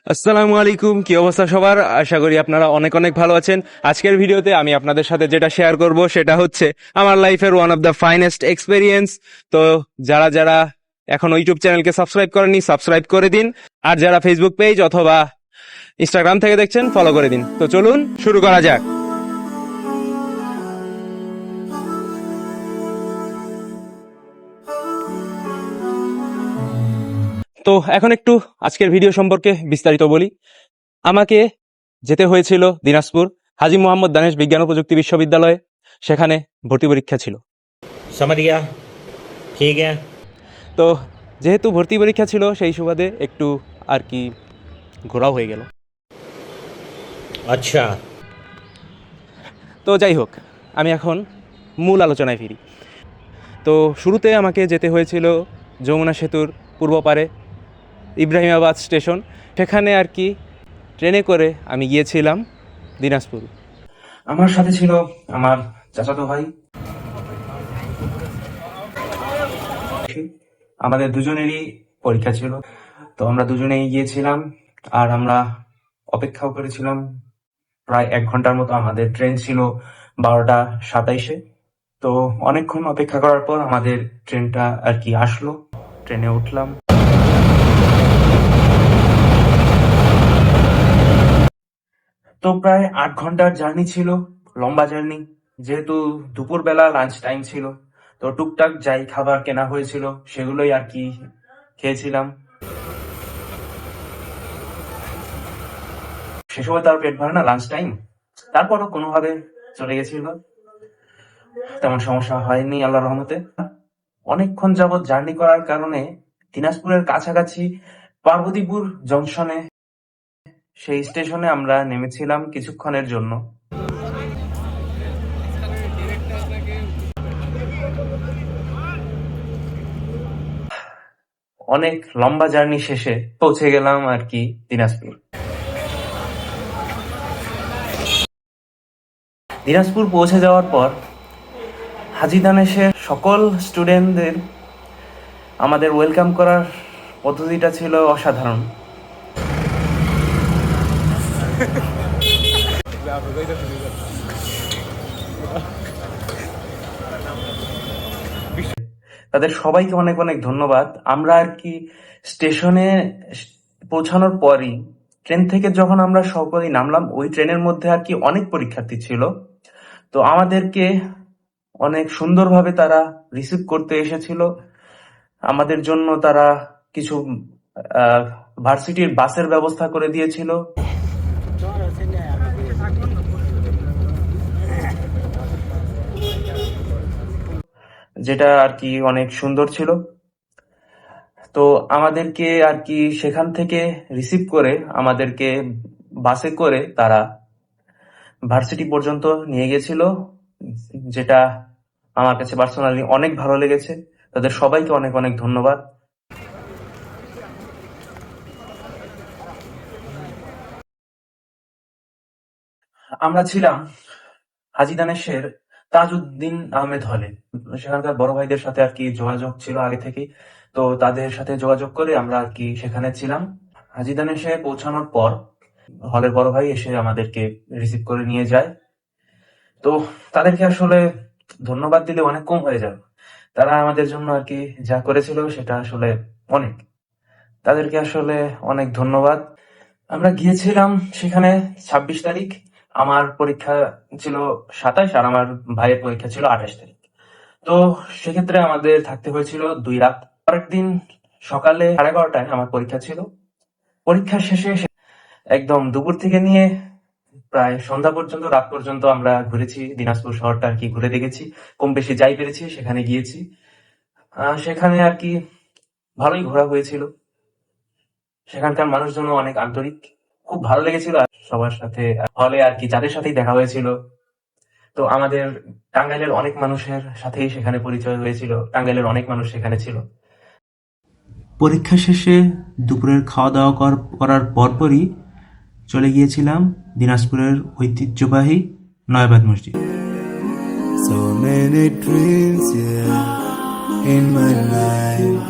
আসসালামু আলাইকুম, কি অবস্থা সবার? আশা করি আপনারা অনেক অনেক ভালো আছেন। আজকের ভিডিওতে আমি আপনাদের সাথে যেটা শেয়ার করব সেটা হচ্ছে আমার লাইফের one of the finest experience. তো যারা যারা এখন ইউটিউব চ্যানেলকে সাবস্ক্রাইব করেননি সাবস্ক্রাইব করে দিন, আর যারা ফেসবুক পেজ অথবা ইনস্টাগ্রাম থেকে দেখছেন ফলো করে দিন। তো চলুন শুরু করা যাক। তো এখন একটু আজকের ভিডিও সম্পর্কে বিস্তারিত বলি। আমাকে যেতে হয়েছিল দিনাজপুর হাজী মোহাম্মদ দানেশ বিজ্ঞান ও প্রযুক্তি বিশ্ববিদ্যালয়ে। সেখানে ভর্তি পরীক্ষা ছিল। समझ गया। ठीक है। তো যেহেতু ভর্তি পরীক্ষা ছিল সেই সুবাদে একটু আর কি ঘোরাও হয়ে গেল। अच्छा। তো যাই হোক, আমি এখন মূল আলোচনায় ফিরি। তো শুরুতে আমাকে যেতে হয়েছিল যমুনা সেতুর পূর্ব পারে ইব্রাহিমাবাদ স্টেশন। সেখানে আর কি ট্রেনে করে আমি গিয়েছিলাম দিনাজপুর। আমার সাথে ছিল আমার চাচাতো ভাই। আমাদের দুজনেরই পরীক্ষা ছিল, তো আমরা দুজনেই গিয়েছিলাম। আর আমরা অপেক্ষাও করেছিলাম প্রায় 1 ঘন্টার মতো। আমাদের ট্রেন ছিল 12টা 27-এ। তো অনেকক্ষণ অপেক্ষা করার পর আমাদের ট্রেনটা আর কি আসলো। ট্রেনে উঠলাম। তো প্রায় 8 ঘন্টার জার্নি ছিল, লম্বা জার্নি। যেহেতু দুপুরবেলা লাঞ্চ টাইম ছিল, তো টুকটাক যাই খাবার কেনা হয়েছিল সেগুলোই আর কি খেয়েছিলাম। সে সময় তার পেট ভরে না, লাঞ্চ টাইম। তারপরও কোনোভাবে চলে গেছিল, তেমন সমস্যা হয়নি আল্লাহর রহমতে। অনেকক্ষণ যাবৎ জার্নি করার কারণে দিনাজপুরের কাছাকাছি পার্বতীপুর জংশনে সেই স্টেশনে আমরা নেমেছিলাম কিছুক্ষণের জন্য। অনেক লম্বা জার্নি শেষে পৌঁছে গেলাম আর কি দিনাজপুর। দিনাজপুর পৌঁছে যাওয়ার পর হাজী দানেশের সকল স্টুডেন্টদের আমাদের ওয়েলকাম করার পদ্ধতিটা ছিল অসাধারণ। তাদের সবাইকে অনেক অনেক ধন্যবাদ। আমরা আর কি স্টেশনে পৌঁছানোর পরই ট্রেন থেকে যখন আমরা সকলেই নামলাম, ওই ট্রেনের মধ্যে আর কি অনেক পরীক্ষার্থী ছিল। তো আমাদেরকে অনেক সুন্দরভাবে তারা রিসিভ করতে এসেছিল। আমাদের জন্য তারা কিছু ভার্সিটির বাসের ব্যবস্থা করে দিয়েছিল, যেটা আর কি অনেক সুন্দর ছিল। তো আমাদেরকে আর কি সেখান থেকে রিসিভ করে আমাদেরকে বাসে করে তারা ভার্সিটি পর্যন্ত নিয়ে গেছিল, যেটা আমার কাছে পার্সোনালি অনেক ভালো লেগেছে। তাদের সবাইকে অনেক অনেক ধন্যবাদ। আমরা ছিলাম হাজী দানেশের তাজউদ্দিন আহমেদ হলে। সেখানকার বড় ভাইদের সাথে আর কি যোগাযোগ ছিল আগে থেকেই, তো তাদের সাথে যোগাযোগ করে আমরা আর কি সেখানে ছিলাম। হাজী দানেশে পৌঁছানোর পর হলের বড় ভাই এসে আমাদেরকে রিসিভ করে নিয়ে যায়। তো তাদেরকে আসলে ধন্যবাদ দিলে অনেক কম হয়ে যাবে। তারা আমাদের জন্য আর কি যা করেছিল সেটা আসলে অনেক। তাদেরকে আসলে অনেক ধন্যবাদ। আমরা গিয়েছিলাম সেখানে 26 তারিখ। আমার পরীক্ষা ছিল 27 আর আমার ভাইয়ের পরীক্ষা ছিল 28 তারিখ। তো সেক্ষেত্রে আমাদের থাকতে হয়েছিল 2 রাত। পরের দিন সকালে 11:30টায় আমার পরীক্ষা ছিল। পরীক্ষা শেষে একদম দুপুর থেকে নিয়ে প্রায় সন্ধ্যা পর্যন্ত, রাত পর্যন্ত আমরা ঘুরেছি। দিনাজপুর শহরটা আর কি ঘুরে দেখেছি, কম বেশি যাই পেরেছি সেখানে গিয়েছি। সেখানে আর কি ভালোই ঘোরা হয়েছিল। সেখানকার মানুষজন অনেক আন্তরিক, খুব ভালো লেগেছিল সবার সাথে। হলে আর কি যাদের সাথেই দেখা হয়েছিল, তো আমাদের টাঙ্গাইলের অনেক মানুষের সাথেই সেখানে পরিচয় হয়েছিল। টাঙ্গাইলের অনেক মানুষ সেখানে ছিল। পরীক্ষা শেষে দুপুরের খাওয়া দাওয়া করার পরপরই চলে গিয়েছিলাম দিনাজপুরের ঐতিহ্যবাহী নয়াবাদ মসজিদ। So many dreams, yeah, in my life.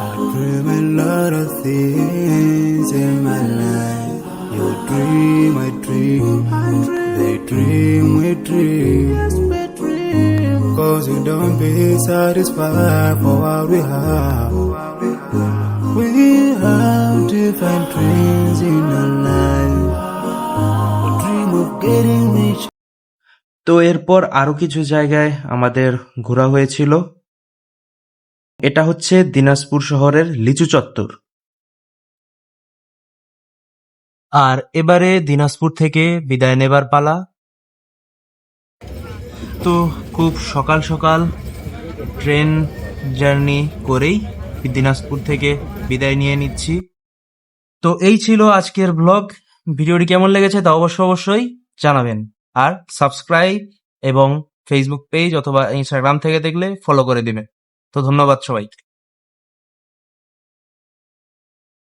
I dream a lot of things in my life. You dream, I dream. They dream, we dream. Cause you don't be satisfied for what we have. We have different dreams in our life. We dream of getting rich. তো এরপর আরো কিছু জায়গায় আমাদের ঘোরা হয়েছিল। এটা হচ্ছে দিনাজপুর শহরের লিচু চত্বর। আর এবারে দিনাজপুর থেকে বিদায় নেবার পালা। তো খুব সকাল সকাল ট্রেন জার্নি করেই দিনাজপুর থেকে বিদায় নিয়ে নিচ্ছি। তো এই ছিল আজকের ব্লগ। ভিডিওটি কেমন লেগেছে তা অবশ্যই জানাবেন। আর সাবস্ক্রাইব এবং ফেসবুক পেজ অথবা ইনস্টাগ্রাম থেকে দেখলে ফলো করে দিবেন। তো ধন্যবাদ সবাইকে।